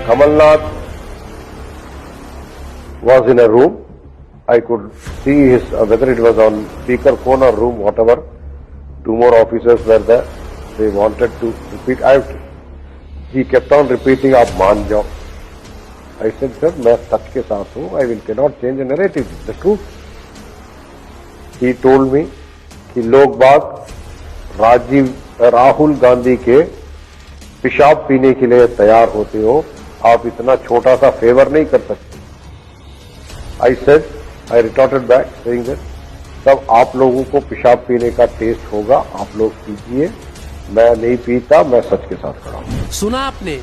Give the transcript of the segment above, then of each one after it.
Kamalnath was in a room. I could see his, whether it was on speaker phone or room, whatever. Two more officers were there. They wanted to repeat. He kept on repeating, "आप मान जाओ." I said, "Sir, मैं सच के साथ हूँ. I cannot change the narrative. The truth." He told me कि लोग बाग राहुल गांधी के पेशाब पीने के लिए तैयार होते हो, आप इतना छोटा सा फेवर नहीं कर सकते। I retorted back saying that तब आप लोगों को पेशाब पीने का टेस्ट होगा, आप लोग पीजिए, मैं नहीं पीता, मैं सच के साथ खड़ा हूं। सुना आपने,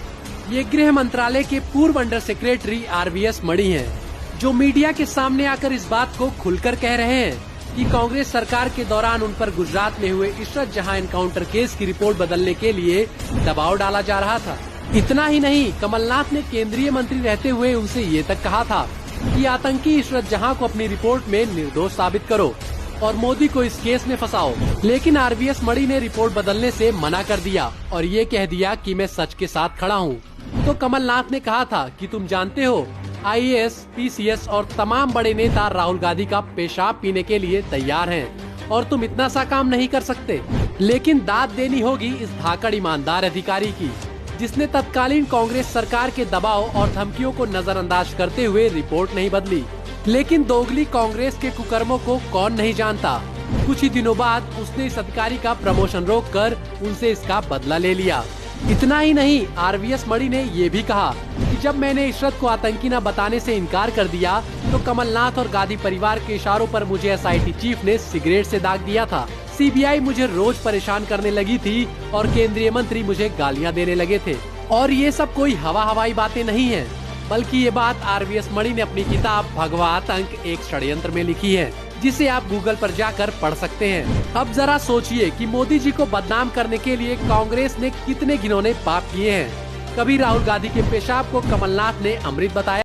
ये गृह मंत्रालय के पूर्व अंडर सेक्रेटरी आरवीएस मणि हैं, जो मीडिया के सामने आकर इस बात को खुलकर कह रहे हैं कि कांग्रेस सरकार के दौरान उन पर गुजरात में हुए इशरत जहां एनकाउंटर केस की रिपोर्ट बदलने के लिए दबाव डाला जा रहा था। इतना ही नहीं, कमलनाथ ने केंद्रीय मंत्री रहते हुए उनसे ये तक कहा था कि आतंकी इशरत जहां को अपनी रिपोर्ट में निर्दोष साबित करो और मोदी को इस केस में फंसाओ। लेकिन आरवीएस मणि ने रिपोर्ट बदलने से मना कर दिया और ये कह दिया कि मैं सच के साथ खड़ा हूँ। तो कमलनाथ ने कहा था कि तुम जानते हो, आईएएस, पीसीएस और तमाम बड़े नेता राहुल गांधी का पेशाब पीने के लिए तैयार हैं और तुम इतना सा काम नहीं कर सकते। लेकिन दाद देनी होगी इस धाकड़ ईमानदार अधिकारी की, जिसने तत्कालीन कांग्रेस सरकार के दबाव और धमकियों को नजरअंदाज करते हुए रिपोर्ट नहीं बदली। लेकिन दोगली कांग्रेस के कुकर्मों को कौन नहीं जानता। कुछ ही दिनों बाद उसने इस अधिकारी का प्रमोशन रोककर उनसे इसका बदला ले लिया। इतना ही नहीं, आरवीएस मणि ने ये भी कहा कि जब मैंने इशरत को आतंकी न बताने से इनकार कर दिया तो कमलनाथ और गांधी परिवार के इशारों पर मुझे एसआईटी चीफ ने सिगरेट से दाग दिया था। सीबीआई मुझे रोज परेशान करने लगी थी और केंद्रीय मंत्री मुझे गालियां देने लगे थे। और ये सब कोई हवाई बातें नहीं है, बल्कि ये बात आरवीएस मणि ने अपनी किताब भगवा आतंक एक षड्यंत्र में लिखी है, जिसे आप गूगल पर जाकर पढ़ सकते हैं। अब जरा सोचिए कि मोदी जी को बदनाम करने के लिए कांग्रेस ने कितने घिनौने पाप किए हैं। कभी राहुल गांधी के पेशाब को कमलनाथ ने अमृत बताया।